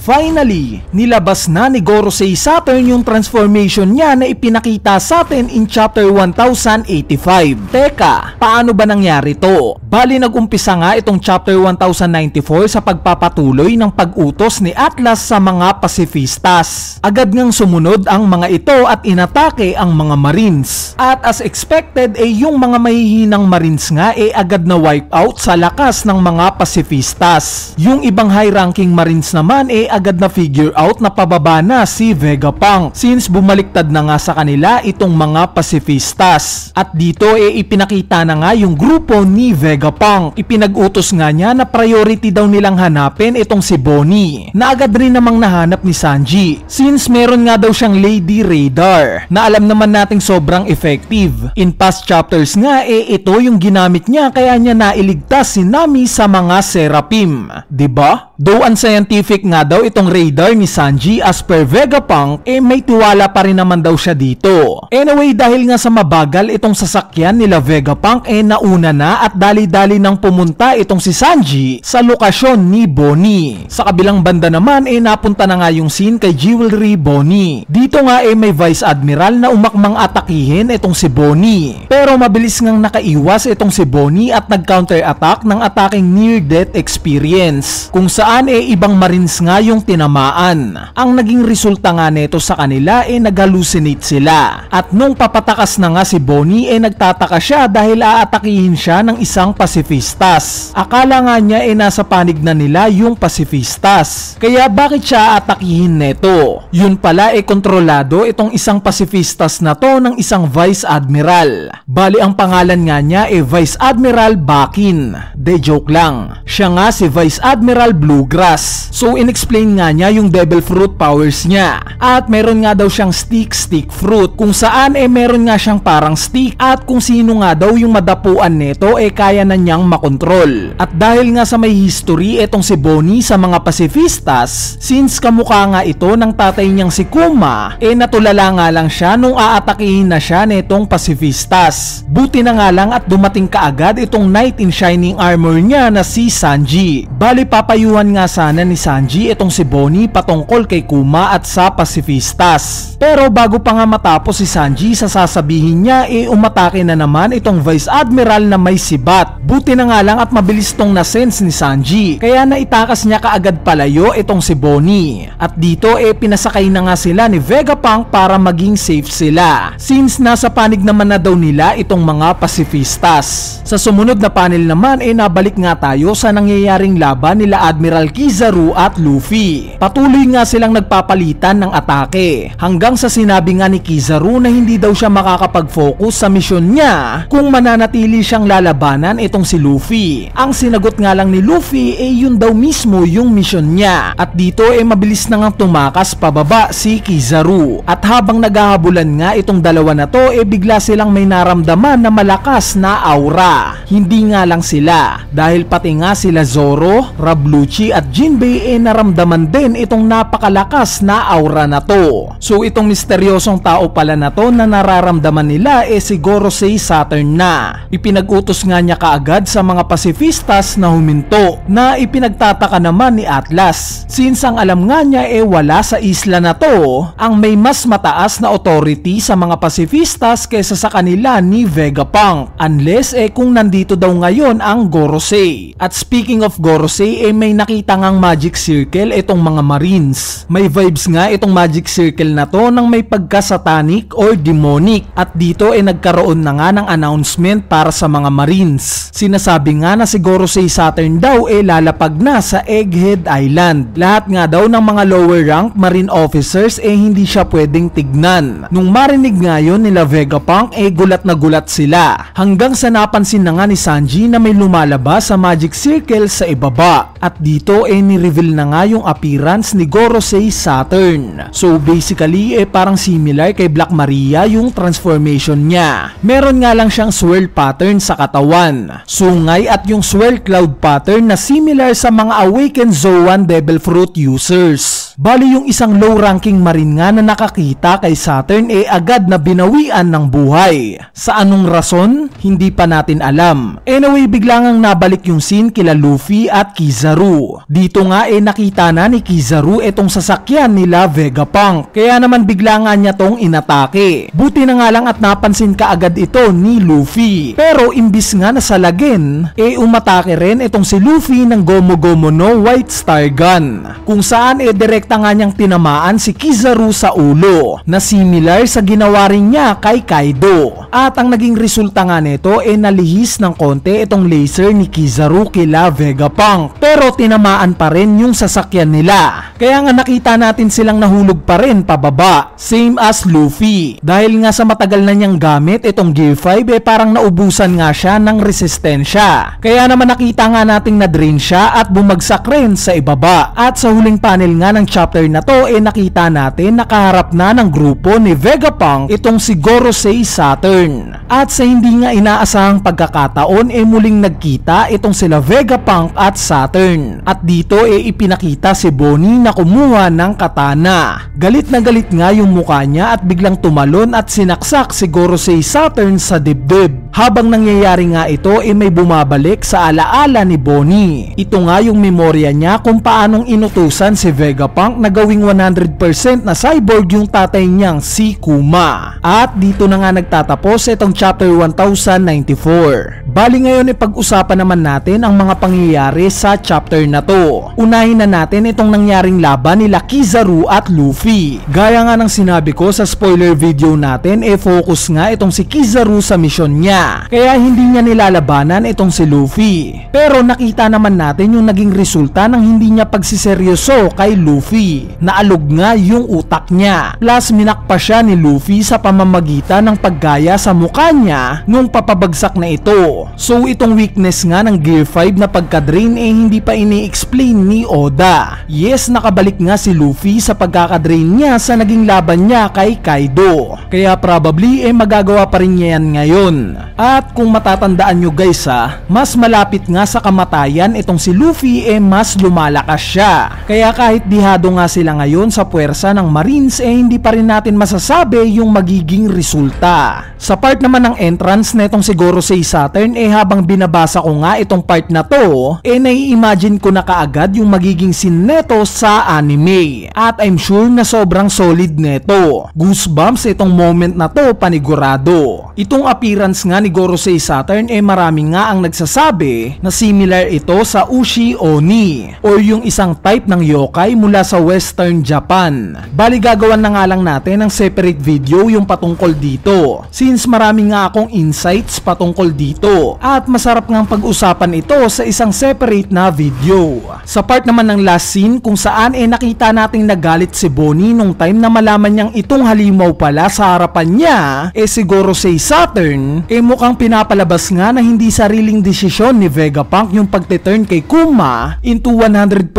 Finally, nilabas na ni Gorosei Saturn yung transformation niya na ipinakita sa atin in chapter 1085. Teka, paano ba nangyari to? Bali nag-umpisa nga itong chapter 1094 sa pagpapatuloy ng pag-utos ni Atlas sa mga pasifistas. Agad ngang sumunod ang mga ito at inatake ang mga Marines. At as expected yung mga mahihinang Marines nga agad na wipe out sa lakas ng mga pasifistas. Yung ibang high-ranking Marines naman agad na figure out na pababa na si Vegapunk since bumaliktad na nga sa kanila itong mga pasifistas. At dito ipinakita na nga yung grupo ni Vegapunk. Ipinag-utos nga niya na priority daw nilang hanapin itong si Bonnie na agad rin namang nahanap ni Sanji since meron nga daw siyang Lady Radar na alam naman nating sobrang effective. In past chapters nga ito yung ginamit niya kaya niya nailigtas si Nami sa mga Seraphim. Diba? Though unscientific nga daw itong radar ni Sanji as per Vegapunk may tiwala pa rin naman daw siya dito. Anyway, dahil nga sa mabagal itong sasakyan nila Vegapunk nauna na at dali-dali nang pumunta itong si Sanji sa lokasyon ni Bonnie. Sa kabilang banda naman napunta na nga yung scene kay Jewelry Bonnie. Dito nga may Vice Admiral na umakmang atakihin itong si Bonnie. Pero mabilis ngang nakaiwas itong si Bonnie at nag-counter-attack ng ataking near-death experience kung saan ibang Marines nga yung tinamaan. Ang naging resulta nga nito sa kanila nag-hallucinate sila. At nung papatakas na nga si Bonnie nagtataka siya dahil aatakihin siya ng isang pasifistas. Akala nga niya nasa panig na nila yung pasifistas. Kaya bakit siya aatakihin neto? Yun pala kontrolado itong isang pasifistas na to ng isang Vice Admiral. Bali ang pangalan nga niya Vice Admiral Bakin. De joke lang. Siya nga si Vice Admiral Bluegrass. So inexplain nga niya yung Devil Fruit powers niya. At meron nga daw siyang stick fruit kung saan meron nga siyang parang stick at kung sino nga daw yung madapuan neto kaya na niyang makontrol. At dahil nga sa may history itong si Bonnie sa mga pasifistas, since kamukha nga ito ng tatay niyang si Kuma, natulala nga lang siya nung aatakihin na siya netong pasifistas. Buti na nga lang at dumating kaagad itong knight in shining armor niya na si Sanji. Bali papayuhan nga sana ni Sanji itong si Bonnie patungkol kay Kuma at sa pasifistas. Pero bago pa nga matapos si Sanji sa sasabihin niya umatake na naman itong Vice Admiral na may sibat. Buti na nga lang at mabilis tong na-sense ni Sanji kaya naitakas niya kaagad palayo itong si Bonnie. At dito pinasakay na nga sila ni Vegapunk para maging safe sila since nasa panig naman na daw nila itong mga pasifistas. Sa sumunod na panel naman nabalik nga tayo sa nangyayaring laban nila Admiral Kizaru at Luffy. Patuloy nga silang nagpapalitan ng atake hanggang sa sinabi nga ni Kizaru na hindi daw siya makakapag-focus sa misyon niya kung mananatili siyang lalabanan itong si Luffy. Ang sinagot nga lang ni Luffy yun daw mismo yung misyon niya. At dito mabilis na nga tumakas pababa si Kizaru. At habang naghahabulan nga itong dalawa na to bigla silang may naramdaman na malakas na aura. Hindi nga lang sila dahil pati nga sila Zoro, Rabluchi at Jinbei naramdaman din itong napakalakas na aura na to. So itong misteryosong tao pala na to na nararamdaman nila si Gorosei Saturn na. Ipinag-utos nga niya kaagad sa mga pasifistas na huminto na ipinagtataka naman ni Atlas since ang alam nga niya wala sa isla na to ang may mas mataas na authority sa mga pasifistas kaysa sa kanila ni Vegapunk unless kung nandito daw ngayon ang Gorosei. At speaking of Gorosei may nakita ngang magic circle itong mga Marines. May vibes nga itong magic circle na to ng may pagka-satanic or demonic. At dito nagkaroon na nga ng announcement para sa mga Marines. Sinasabi nga na si Gorosei Saturn daw lalapag na sa Egghead Island. Lahat nga daw ng mga lower rank Marine officers hindi siya pwedeng tignan. Nung marinig nga yun nila Vegapunk gulat na gulat sila. Hanggang sa napansin na nga ni Sanji na may lumalabas sa magic circle sa ibaba. At dito ni-reveal na nga yung appearance ni Gorosei Saturn. So basically parang similar kay Black Maria yung transformation niya. Meron nga lang siyang swirl pattern sa katawan, sungay at yung swirl cloud pattern na similar sa mga awakened Zoan Devil Fruit users. Bali yung isang low-ranking marine nga na nakakita kay Saturn agad na binawian ng buhay. Sa anong rason? Hindi pa natin alam. Anyway, bigla ngang nabalik yung scene kila Luffy at Kizaru. Dito nga nakita na ni Kizaru itong sasakyan nila Vegapunk. Kaya naman bigla nga niya tong inatake. Buti na nga lang at napansin kaagad ito ni Luffy. Pero imbis nga na salagin, umatake rin itong si Luffy ng Gomu Gomu no White Star Gun. Kung saan direkta nga niyang tinamaan si Kizaru sa ulo na similar sa ginawa rin niya kay Kaido. At ang naging resulta nga nito nalihis ng konti itong laser ni Kizaru kila Vegapunk. Pero tinamaan pa rin yung sasakyan nila. Kaya nga nakita natin silang nahulog pa rin pababa. Same as Luffy. Dahil nga sa matagal na niyang gamit itong Gear 5 parang naubusan nga siya ng resistensya. Kaya naman nakita nga nating na-drain siya at bumagsak rin sa ibaba. At sa huling panel nga ng chapter na to nakita natin nakaharap na ng grupo ni Vegapunk itong si Gorosei Saturn. At sa hindi nga inaasahang pagkakataon muling nagkita itong sila Vegapunk at Saturn. At dito ipinakita si Bonnie na kumuha ng katana. Galit na galit nga yung mukha niya at biglang tumalon at sinaksak si Gorosei Saturn sa dibdib. Habang nangyayari nga ito may bumabalik sa alaala ni Bonnie. Ito nga yung memorya niya kung paanong inutusan si Vegapunk na gawing 100% na cyborg yung tatay niyang si Kuma. At dito na nga nagtatapos itong chapter 1094. Bali ngayon pag-usapan naman natin ang mga pangyayari sa chapter na to. Unahin na natin itong nangyaring laban nila Kizaru at Luffy. Gaya nga ng sinabi ko sa spoiler video natin focus nga itong si Kizaru sa misyon niya. Kaya hindi niya nilalabanan itong si Luffy. Pero nakita naman natin yung naging resulta ng hindi niya pagsiseryoso kay Luffy. Naalog nga yung utak niya. Plus minakpa siya ni Luffy sa pamamagitan ng paggaya sa mukha niya nung papabagsak na ito. So itong weakness nga ng Gear 5 na pagka-drain hindi pa ini-explain ni Oda. Yes, nakabalik nga si Luffy sa pagkaka-drain niya sa naging laban niya kay Kaido. Kaya probably magagawa pa rin niya yan ngayon. At kung matatandaan nyo guys mas malapit nga sa kamatayan itong si Luffy mas lumalakas siya. Kaya kahit dihado nga sila ngayon sa puwersa ng Marines hindi pa rin natin masasabi yung magiging resulta. Sa part naman ng entrance na itong si Gorosei Saturn habang binabasa ko nga itong part na to nai-imagine ko na kaagad yung magiging scene neto sa anime. At I'm sure na sobrang solid neto. Goosebumps itong moment na to panigurado. Itong appearance nga ni Gorosei Saturn marami nga ang nagsasabi na similar ito sa Ushi Oni or yung isang type ng yokai mula sa Western Japan. Bali gagawan na nga lang natin ng separate video yung patungkol dito since marami nga akong insights patungkol dito at masarap ngang pag-usapan ito sa isang separate na video. Sa part naman ng last scene kung saan nakita nating nagalit si Bonnie nung time na malaman niyang itong halimaw pala sa harapan niya si Gorosei Saturn mukhang pinapalabas nga na hindi sariling desisyon ni Vegapunk yung pagte-turn kay Kuma into 100%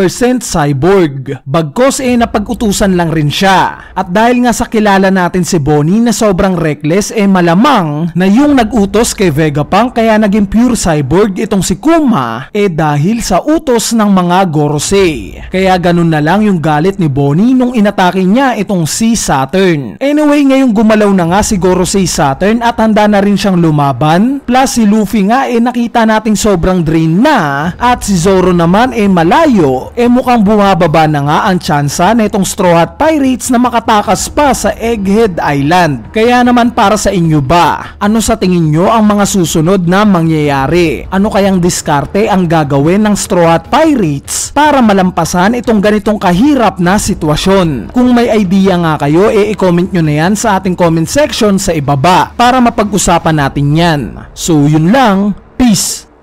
cyborg. Bagkos napag-utusan lang rin siya. At dahil nga sa kilala natin si Bonnie na sobrang reckless malamang na yung nag-utos kay Vegapunk kaya naging pure cyborg itong si Kuma dahil sa utos ng mga Gorosei. Kaya ganun na lang yung galit ni Bonnie nung inatake niya itong si Saturn. Anyway, ngayong gumalaw na nga si Gorosei Saturn at handa na rin siyang lumaban. Plus si Luffy nga nakita nating sobrang drain na at si Zoro naman malayo mukhang bumababa na nga ang tsansa na itong Straw Hat Pirates na makatakas pa sa Egghead Island. Kaya naman para sa inyo ba, ano sa tingin nyo ang mga susunod na mangyayari? Ano kayang diskarte ang gagawin ng Straw Hat Pirates para malampasan itong ganitong kahirap na sitwasyon? Kung may idea nga kayo i-comment nyo na yan sa ating comment section sa ibaba para mapag-usapan natin yan. So yun lang, peace!